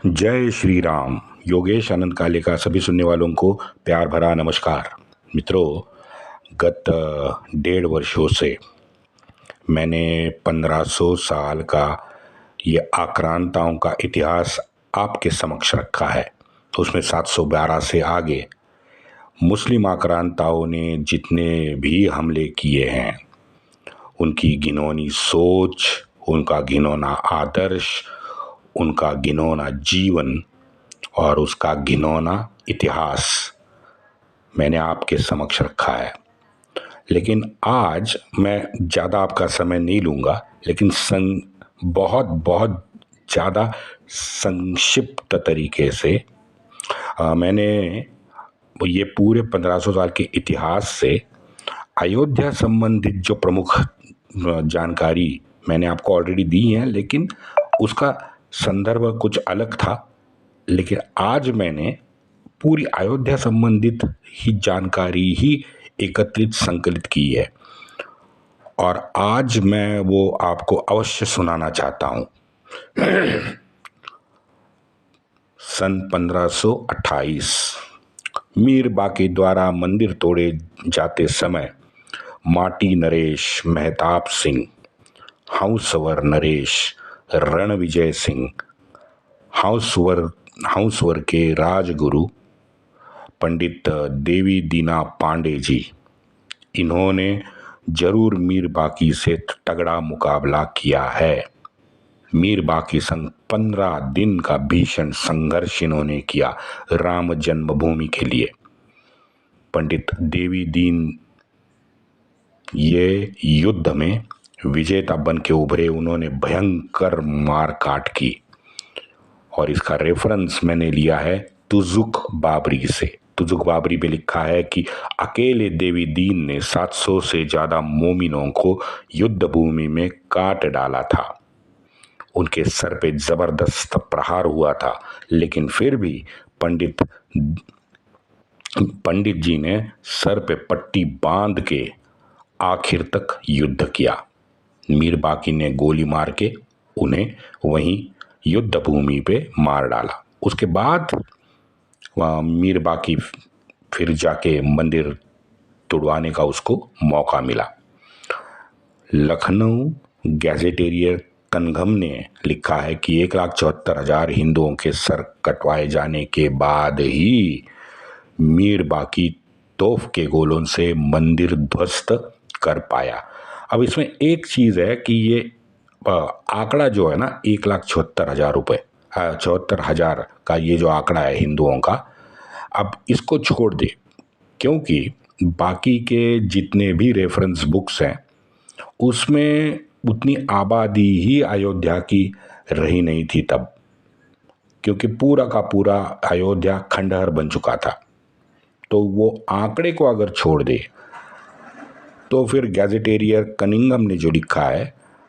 जय श्री राम। योगेश आनंद काले का सभी सुनने वालों को प्यार भरा नमस्कार। मित्रों, गत 1.5 वर्षों से मैंने 1500 साल का ये आक्रांताओं का इतिहास आपके समक्ष रखा है। तो उसमें 712 से आगे मुस्लिम आक्रांताओं ने जितने भी हमले किए हैं, उनकी घिनौनी सोच, उनका घिनौना आदर्श, उनका घिनौना जीवन और उसका घिनौना इतिहास मैंने आपके समक्ष रखा है। लेकिन आज मैं ज़्यादा आपका समय नहीं लूँगा, लेकिन बहुत बहुत ज़्यादा संक्षिप्त तरीके से मैंने ये पूरे 1500 साल के इतिहास से अयोध्या संबंधित जो प्रमुख जानकारी मैंने आपको ऑलरेडी दी है, लेकिन उसका संदर्भ कुछ अलग था। लेकिन आज मैंने पूरी अयोध्या संबंधित ही जानकारी ही एकत्रित संकलित की है और आज मैं वो आपको अवश्य सुनाना चाहता हूँ। सन 1528 मीर बाकी द्वारा मंदिर तोड़े जाते समय माटी नरेश, मेहताब सिंह, हंसवर नरेश, रणविजय सिंह, हंसवर के राजगुरु पंडित देवी दीना पांडे जी, इन्होंने जरूर मीर बाकी से तगड़ा मुकाबला किया है। मीर बाकी संग 15 दिन का भीषण संघर्ष इन्होंने किया राम जन्मभूमि के लिए। पंडित देवी दीन ये युद्ध में विजेता बन के उभरे। उन्होंने भयंकर मार काट की और इसका रेफरेंस मैंने लिया है तुजुक बाबरी से। तुजुक बाबरी पे लिखा है कि अकेले देवी दीन ने 700 से ज़्यादा मोमिनों को युद्ध भूमि में काट डाला था। उनके सर पे जबरदस्त प्रहार हुआ था, लेकिन फिर भी पंडित जी ने सर पे पट्टी बांध के आखिर तक युद्ध किया। मीर बाकी ने गोली मार के उन्हें वहीं युद्ध भूमि पे मार डाला। उसके बाद मीर बाकी फिर जाके मंदिर तुड़वाने का उसको मौका मिला। लखनऊ गैजेटेरियर तनघम ने लिखा है कि 1,74,000 हिंदुओं के सर कटवाए जाने के बाद ही मीर बाकी तोफ के गोलों से मंदिर ध्वस्त कर पाया। अब इसमें एक चीज़ है कि ये आंकड़ा जो है ना 1,74,000 रुपये, 74,000 का ये जो आंकड़ा है हिंदुओं का, अब इसको छोड़ दे, क्योंकि बाकी के जितने भी रेफरेंस बुक्स हैं उसमें उतनी आबादी ही अयोध्या की रही नहीं थी तब, क्योंकि पूरा का पूरा अयोध्या खंडहर बन चुका था। तो वो आंकड़े को अगर छोड़ दे तो फिर गैजेटेरियर कनिंगम ने जो लिखा है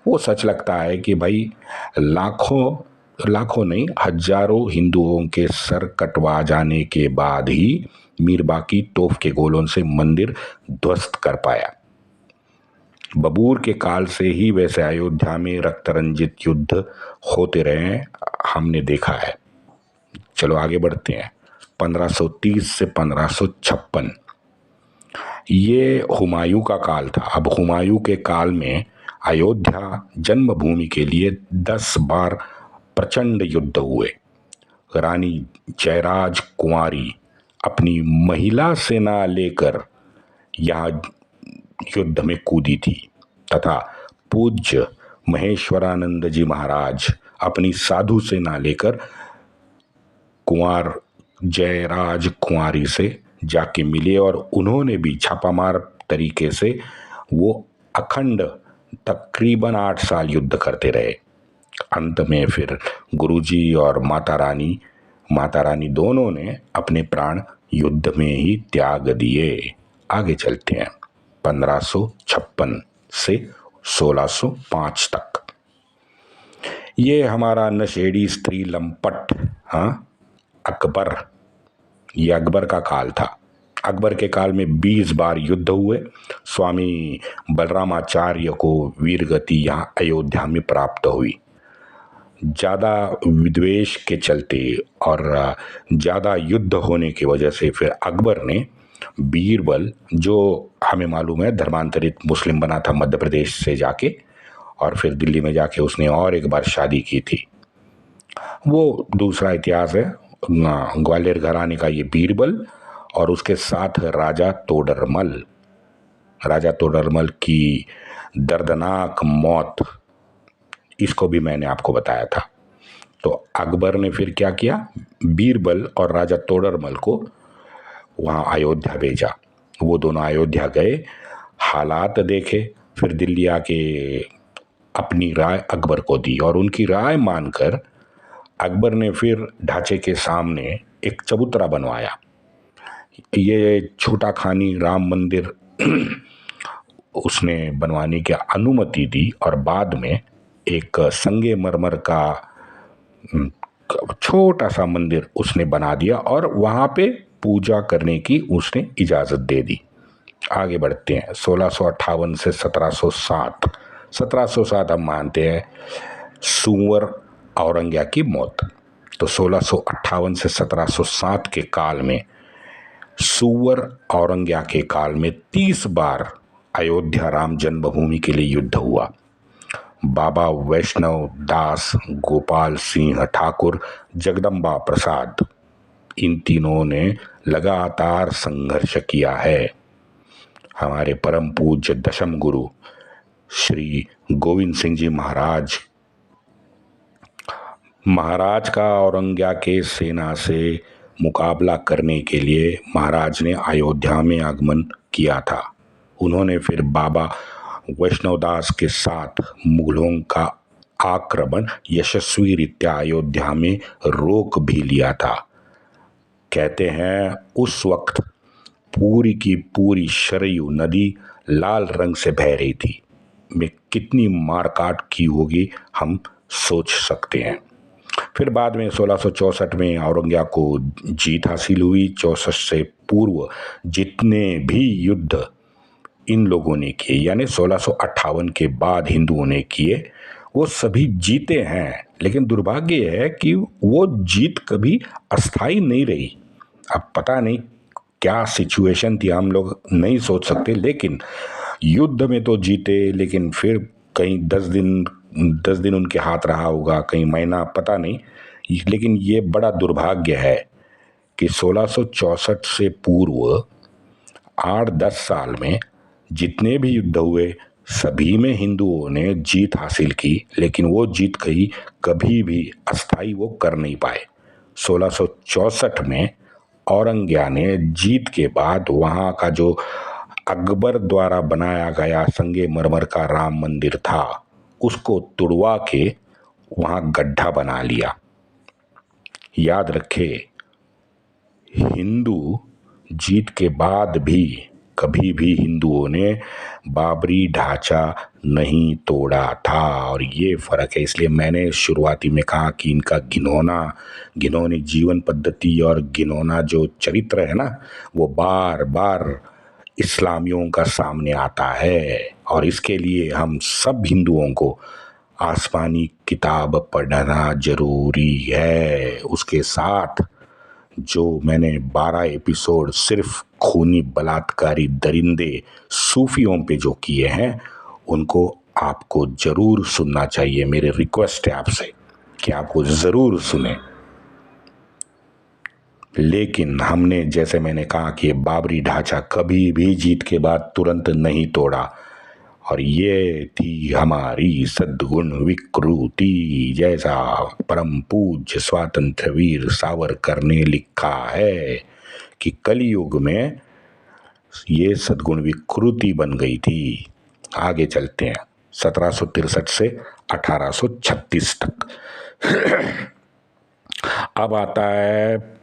वो सच लगता है कि भाई लाखों नहीं, हजारों हिंदुओं के सर कटवा जाने के बाद ही मीर बाकी तोफ के गोलों से मंदिर ध्वस्त कर पाया। बबूर के काल से ही वैसे अयोध्या में रक्त रंजित युद्ध होते रहे, हमने देखा है। चलो आगे बढ़ते हैं। 1530 से 1556 ये हुमायूं का काल था। अब हुमायूं के काल में अयोध्या जन्मभूमि के लिए 10 बार प्रचंड युद्ध हुए। रानी जयराज कुंवारी अपनी महिला सेना लेकर यहाँ युद्ध में कूदी थी तथा पूज्य महेश्वरानंद जी महाराज अपनी साधु सेना लेकर कुंवर जयराज कुंवारी से जाके मिले और उन्होंने भी छापामार तरीके से वो अखंड तकरीबन 8 साल युद्ध करते रहे। अंत में फिर गुरुजी और माता रानी दोनों ने अपने प्राण युद्ध में ही त्याग दिए। आगे चलते हैं 1556 से 1605 तक। ये हमारा नशेड़ी स्त्री लंपट अकबर, ये अकबर का काल था। अकबर के काल में 20 बार युद्ध हुए। स्वामी बलरामाचार्य को वीरगति यहाँ अयोध्या में प्राप्त हुई। ज़्यादा विद्वेष के चलते और ज़्यादा युद्ध होने की वजह से फिर अकबर ने बीरबल, जो हमें मालूम है धर्मांतरित मुस्लिम बना था मध्य प्रदेश से जाके, और फिर दिल्ली में जाके उसने और एक बार शादी की थी, वो दूसरा इतिहास है। ग्वालियर घराने का ये बीरबल और उसके साथ राजा तोडरमल। राजा तोडरमल की दर्दनाक मौत, इसको भी मैंने आपको बताया था। तो अकबर ने फिर क्या किया, बीरबल और राजा तोडरमल को वहाँ अयोध्या भेजा। वो दोनों अयोध्या गए, हालात देखे, फिर दिल्ली आके अपनी राय अकबर को दी और उनकी राय मानकर अकबर ने फिर ढांचे के सामने एक चबूतरा बनवाया। ये छोटा खानी राम मंदिर उसने बनवाने की अनुमति दी और बाद में एक संगे मरमर का छोटा सा मंदिर उसने बना दिया और वहाँ पे पूजा करने की उसने इजाज़त दे दी। आगे बढ़ते हैं। 1658 से 1707। 1707 हम मानते हैं सुवर औरंग्या की मौत। तो 1658 से 1707 के काल में, सुवर औरंग्या के काल में 30 बार अयोध्या राम जन्मभूमि के लिए युद्ध हुआ। बाबा वैष्णव दास, गोपाल सिंह ठाकुर, जगदम्बा प्रसाद, इन तीनों ने लगातार संघर्ष किया है। हमारे परम पूज्य दशम गुरु श्री गोविंद सिंह जी महाराज का औरंग्या के सेना से मुकाबला करने के लिए महाराज ने अयोध्या में आगमन किया था। उन्होंने फिर बाबा वैष्णवदास के साथ मुगलों का आक्रमण यशस्वी रीत्या अयोध्या में रोक भी लिया था। कहते हैं उस वक्त पूरी की पूरी सरयू नदी लाल रंग से बह रही थी। में कितनी मारकाट की होगी हम सोच सकते हैं। फिर बाद में 1664 में औरंग्या को जीत हासिल हुई। 64 से पूर्व जितने भी युद्ध इन लोगों ने किए, यानी 1658 के बाद हिंदुओं ने किए, वो सभी जीते हैं। लेकिन दुर्भाग्य है कि वो जीत कभी अस्थाई नहीं रही। अब पता नहीं क्या सिचुएशन थी, हम लोग नहीं सोच सकते। लेकिन युद्ध में तो जीते, लेकिन फिर कहीं 10 दिन उनके हाथ रहा होगा, कहीं महीना, पता नहीं। लेकिन ये बड़ा दुर्भाग्य है कि 1664 से पूर्व 8-10 साल में जितने भी युद्ध हुए सभी में हिंदुओं ने जीत हासिल की, लेकिन वो जीत कभी भी अस्थाई वो कर नहीं पाए। 1664 में औरंग्या ने जीत के बाद वहाँ का जो अकबर द्वारा बनाया गया संगे मरमर का राम मंदिर था, उसको तुड़वा के वहाँ गड्ढा बना लिया। याद रखे, हिंदू जीत के बाद भी कभी भी हिंदुओं ने बाबरी ढांचा नहीं तोड़ा था, और ये फर्क है। इसलिए मैंने शुरुआती में कहा कि इनका घिनौनी जीवन पद्धति और घिनौना जो चरित्र है ना, वो बार बार इस्लामियों का सामने आता है। और इसके लिए हम सब हिंदुओं को आसमानी किताब पढ़ना जरूरी है। उसके साथ जो मैंने 12 एपिसोड सिर्फ खूनी बलात्कारी दरिंदे सूफियों पे जो किए हैं, उनको आपको जरूर सुनना चाहिए। मेरी रिक्वेस्ट है आपसे कि आपको जरूर सुने। लेकिन हमने, जैसे मैंने कहा कि बाबरी ढांचा कभी भी जीत के बाद तुरंत नहीं तोड़ा, और ये थी हमारी सद्गुण विकृति। जैसा परम पूज्य स्वातंत्र वीर सावरकर ने लिखा है कि कलयुग में ये सद्गुण विकृति बन गई थी। आगे चलते हैं 1763 से 1836 तक। अब आता है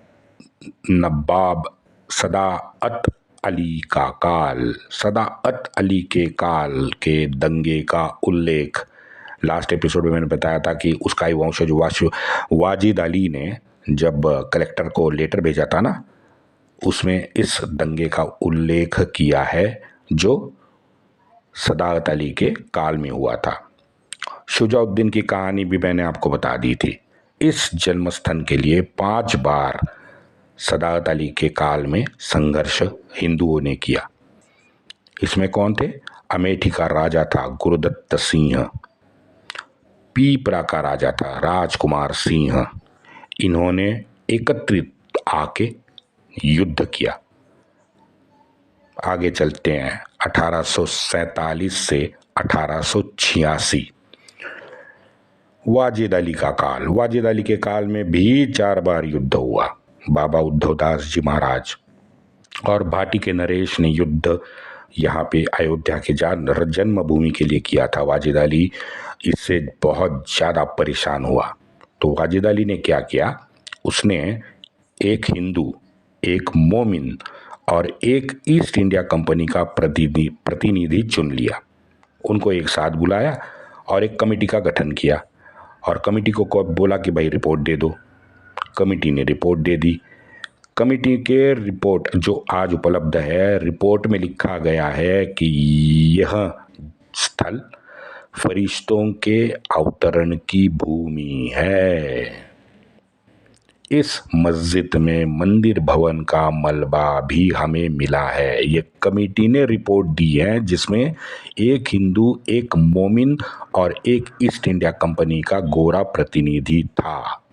नवाब सदाअत अली का काल। सदाअत अली के काल के दंगे का उल्लेख लास्ट एपिसोड में मैंने बताया था कि उसका ही वंशज वाजिद अली ने जब कलेक्टर को लेटर भेजा था ना, उसमें इस दंगे का उल्लेख किया है जो सदाअत अली के काल में हुआ था। शुजाउद्दीन की कहानी भी मैंने आपको बता दी थी। इस जन्मस्थान के लिए 5 बार सदात अली के काल में संघर्ष हिंदुओं ने किया। इसमें कौन थे? अमेठी का राजा था गुरुदत्त सिंह, पीपरा का राजा था राजकुमार सिंह। इन्होंने एकत्रित आके युद्ध किया। आगे चलते हैं 1847 से 1886। वाजिद अली का काल। वाजिद अली के काल में भी 4 बार युद्ध हुआ। बाबा उद्धवदास जी महाराज और भाटी के नरेश ने युद्ध यहाँ पे अयोध्या के जन्मभूमि के लिए किया था। वाजिद अली इससे बहुत ज़्यादा परेशान हुआ, तो वाजिद अली ने क्या किया, उसने एक हिंदू, एक मोमिन और एक ईस्ट इंडिया कंपनी का प्रतिनिधि चुन लिया। उनको एक साथ बुलाया और एक कमेटी का गठन किया और कमेटी को बोला कि भाई रिपोर्ट दे दो। कमेटी ने रिपोर्ट दे दी। कमेटी के रिपोर्ट जो आज उपलब्ध है, रिपोर्ट में लिखा गया है कि यह स्थल फरिश्तों के अवतरण की भूमि है। इस मस्जिद में मंदिर भवन का मलबा भी हमें मिला है। ये कमेटी ने रिपोर्ट दी है जिसमें एक हिंदू, एक मोमिन और एक ईस्ट इंडिया कंपनी का गोरा प्रतिनिधि था।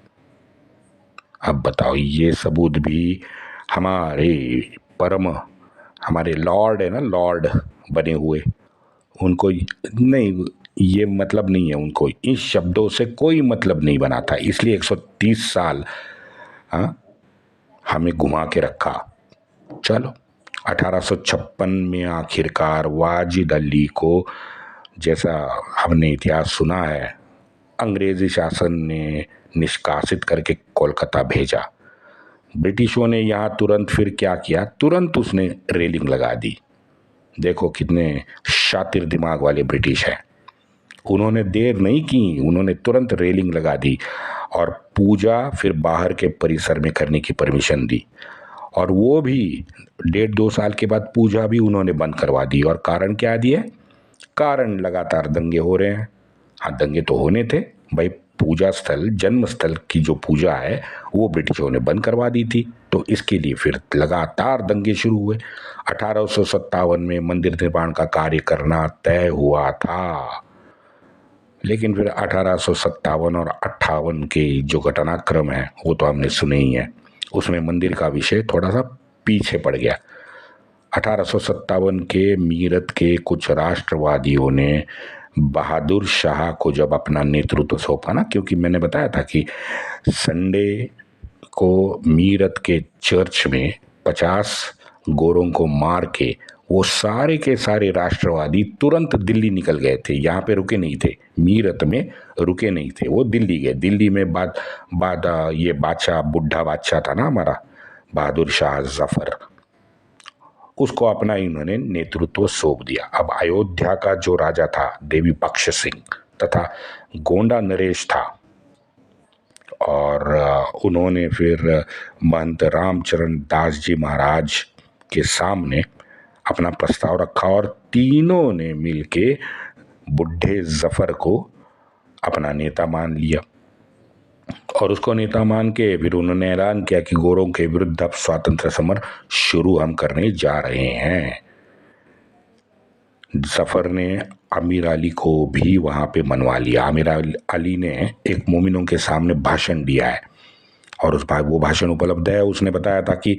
अब बताओ, ये सबूत भी हमारे लॉर्ड है ना, लॉर्ड बने हुए, उनको नहीं, ये मतलब नहीं है, उनको इन शब्दों से कोई मतलब नहीं बना था, इसलिए 130 साल हमें घुमा के रखा। चलो 1856 में आखिरकार वाजिद अली को, जैसा हमने इतिहास सुना है, अंग्रेजी शासन ने निष्कासित करके कोलकाता भेजा। ब्रिटिशों ने यहाँ तुरंत फिर क्या किया, तुरंत उसने रेलिंग लगा दी। देखो कितने शातिर दिमाग वाले ब्रिटिश हैं। उन्होंने देर नहीं की, उन्होंने तुरंत रेलिंग लगा दी और पूजा फिर बाहर के परिसर में करने की परमिशन दी। और वो भी 1.5-2 साल के बाद पूजा भी उन्होंने बंद करवा दी। और कारण क्या दिए? कारण लगातार दंगे हो रहे हैं। हाँ, दंगे तो होने थे भाई, पूजा स्थल, जन्म स्थल की जो पूजा है वो ब्रिटिशों ने बंद करवा दी थी, तो इसके लिए फिर लगातार दंगे शुरू हुए। 1857 में मंदिर निर्माण का कार्य करना तय हुआ था, लेकिन फिर 1857 और 58 के जो घटनाक्रम है वो तो हमने सुने ही है, उसमें मंदिर का विषय थोड़ा सा पीछे पड़ गया। 1857 के मीरत के कुछ राष्ट्रवादियों ने बहादुर शाह को जब अपना नेतृत्व सौंपा ना, क्योंकि मैंने बताया था कि संडे को मीरत के चर्च में 50 गोरों को मार के वो सारे के सारे राष्ट्रवादी तुरंत दिल्ली निकल गए थे। यहाँ पे रुके नहीं थे, मीरत में रुके नहीं थे, वो दिल्ली गए। दिल्ली में ये बादशाह, बुढ़ा बादशाह था ना हमारा बहादुर शाह जफर, उसको अपना इन्होंने नेतृत्व सौंप दिया। अब अयोध्या का जो राजा था देवी बख्श सिंह तथा गोंडा नरेश था, और उन्होंने फिर महंत रामचरण दास जी महाराज के सामने अपना प्रस्ताव रखा और तीनों ने मिलके बुढ़े जफर को अपना नेता मान लिया। और उसको नेता मान के फिर उन्होंने ऐलान किया कि गोरों के विरुद्ध अब स्वातंत्र समर शुरू हम करने जा रहे हैं। जफर ने आमिर अली को भी वहां पे मनवा लिया। आमिर अली ने एक मोमिनों के सामने भाषण दिया है और वो भाषण उपलब्ध है। उसने बताया था कि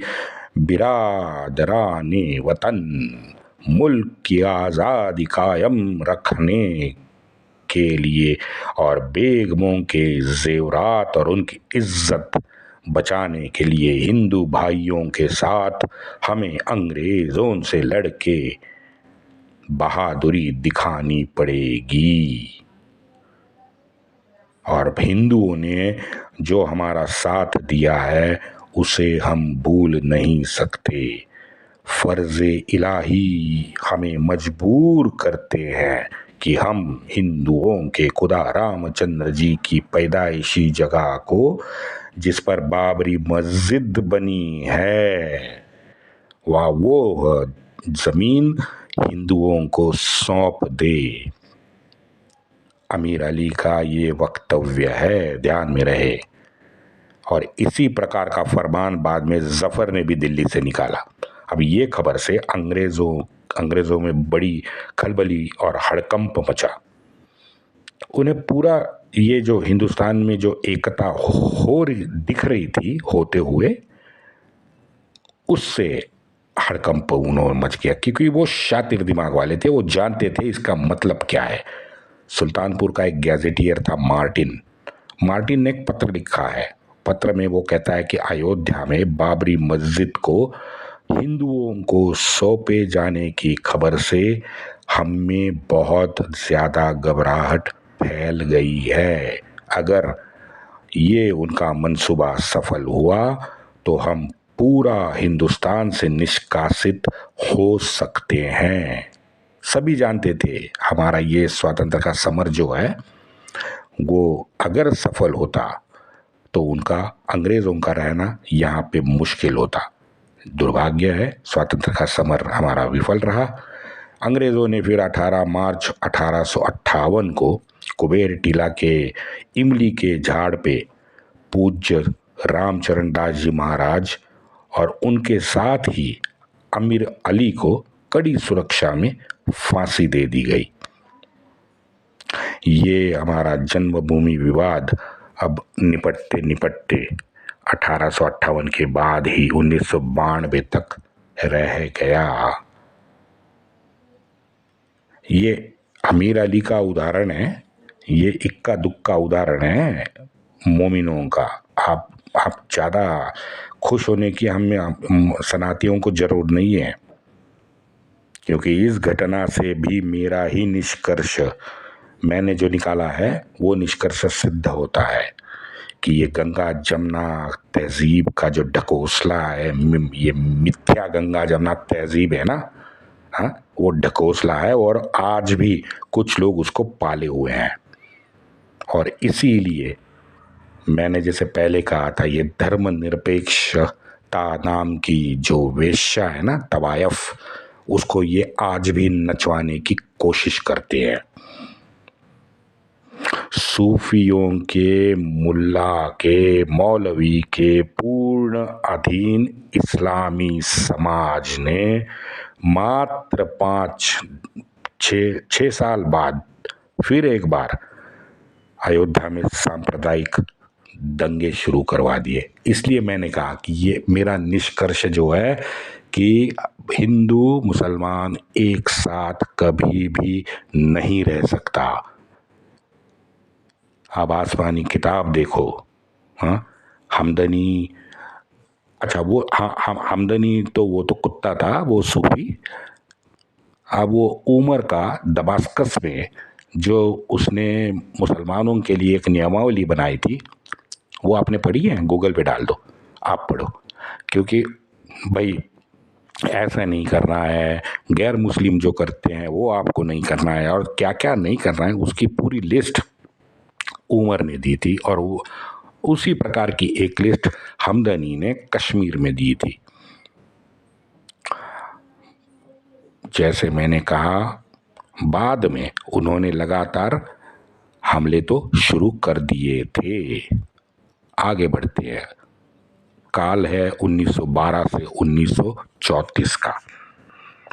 बिरादराने वतन, मुल्क की आज़ादी कायम रखने के लिए और बेगमों के जेवरात और उनकी इज्जत बचाने के लिए हिंदू भाइयों के साथ हमें अंग्रेजों से लड़के बहादुरी दिखानी पड़ेगी। और हिंदुओं ने जो हमारा साथ दिया है उसे हम भूल नहीं सकते। फर्ज़े इलाही हमें मजबूर करते हैं कि हम हिंदुओं के खुदा रामचंद्र जी की पैदाइशी जगह को, जिस पर बाबरी मस्जिद बनी है, वो जमीन हिंदुओं को सौंप दे। अमीर अली का ये वक्तव्य है, ध्यान में रहे। और इसी प्रकार का फरमान बाद में जफर ने भी दिल्ली से निकाला। अब ये खबर से अंग्रेजों में बड़ी खलबली और हड़कंप मचा। उन्हें पूरा ये जो हिंदुस्तान में जो एकता दिख रही थी होते हुए, उससे हड़कंप उन्होंने मच गया, क्योंकि वो शातिर दिमाग वाले थे, वो जानते थे इसका मतलब क्या है। सुल्तानपुर का एक गैजेटियर था मार्टिन ने एक पत्र लिखा है। पत्र में वो कहता है कि अयोध्या में बाबरी मस्जिद को हिंदुओं को सौंपे जाने की खबर से हम में बहुत ज्यादा घबराहट फैल गई है। अगर ये उनका मंसूबा सफल हुआ तो हम पूरा हिंदुस्तान से निष्कासित हो सकते हैं। सभी जानते थे हमारा ये स्वतंत्रता का समर जो है वो अगर सफल होता तो उनका अंग्रेजों का रहना यहाँ पे मुश्किल होता। दुर्भाग्य है स्वतंत्रता का समर हमारा विफल रहा। अंग्रेजों ने फिर 18 मार्च 1858 को कुबेर टीला के इमली के झाड़ पे पूज्य रामचरण दास जी महाराज और उनके साथ ही अमीर अली को कड़ी सुरक्षा में फांसी दे दी गई। ये हमारा जन्मभूमि विवाद अब निपटते निपटते 1858 के बाद ही 1992 तक रह गया। ये अमीर अली का उदाहरण है, ये इक्का दुक्का उदाहरण है मोमिनों का। आप ज़्यादा खुश होने की हमें सनातियों को जरूर नहीं है, क्योंकि इस घटना से भी मेरा ही निष्कर्ष मैंने जो निकाला है वो निष्कर्ष सिद्ध होता है कि ये गंगा जमुना तहजीब का जो ढकोसला है, ये मिथ्या गंगा जमुना तहजीब है ना, हाँ, वो ढकोसला है और आज भी कुछ लोग उसको पाले हुए हैं। और इसीलिए मैंने जैसे पहले कहा था, ये धर्मनिरपेक्षता नाम की जो वेश्या है ना, तवायफ, उसको ये आज भी नचवाने की कोशिश करते हैं। सूफियों के, मुल्ला के, मौलवी के पूर्ण अधीन इस्लामी समाज ने मात्र 5-6 साल बाद फिर एक बार अयोध्या में सांप्रदायिक दंगे शुरू करवा दिए। इसलिए मैंने कहा कि ये मेरा निष्कर्ष जो है कि हिंदू मुसलमान एक साथ कभी भी नहीं रह सकता। आप आसमानी किताब देखो, हाँ, हमदनी, अच्छा वो हमदनी तो वो तो कुत्ता था, वो सूफी। अब वो उमर का दमास्कस में जो उसने मुसलमानों के लिए एक नियमावली बनाई थी, वो आपने पढ़ी है? गूगल पे डाल दो, आप पढ़ो। क्योंकि भाई ऐसा नहीं करना है, गैर मुस्लिम जो करते हैं वो आपको नहीं करना है, और क्या क्या नहीं करना है उसकी पूरी लिस्ट उमर ने दी थी। और वो उसी प्रकार की एक लिस्ट हमदनी ने कश्मीर में दी थी। जैसे मैंने कहा, बाद में उन्होंने लगातार हमले तो शुरू कर दिए थे। आगे बढ़ते हैं। काल है 1912 से 1934 का,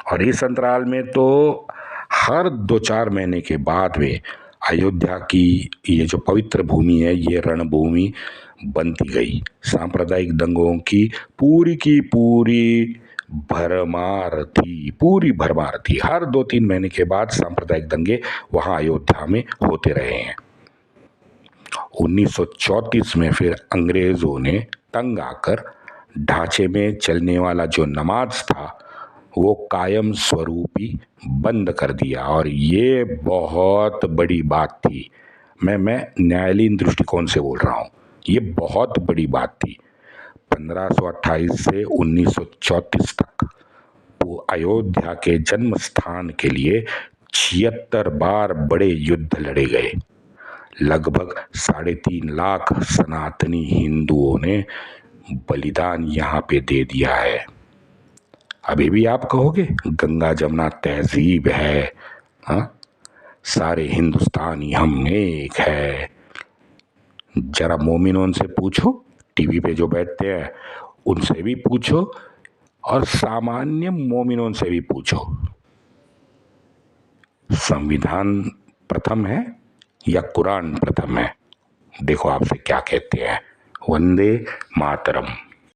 और इस अंतराल में तो हर 2-4 महीने के बाद में अयोध्या की ये जो पवित्र भूमि है ये रणभूमि बनती गई। सांप्रदायिक दंगों की पूरी भरमार थी। हर 2-3 महीने के बाद सांप्रदायिक दंगे वहां अयोध्या में होते रहे हैं। 1934 में फिर अंग्रेजों ने तंग आकर ढांचे में चलने वाला जो नमाज था वो कायम स्वरूपी बंद कर दिया। और ये बहुत बड़ी बात थी। मैं न्यायालयीन दृष्टिकोण से बोल रहा हूँ, ये बहुत बड़ी बात थी। 1528 से 1934 तक वो अयोध्या के जन्म स्थान के लिए 76 बार बड़े युद्ध लड़े गए। लगभग 3.5 लाख सनातनी हिंदुओं ने बलिदान यहाँ पे दे दिया है। अभी भी आप कहोगे गंगा जमुना तहजीब है, हाँ? सारे हिंदुस्तानी हम एक है। जरा मोमिनों से पूछो, टीवी पे जो बैठते हैं उनसे भी पूछो, और सामान्य मोमिनों से भी पूछो, संविधान प्रथम है या कुरान प्रथम है? देखो आपसे क्या कहते हैं। वंदे मातरम।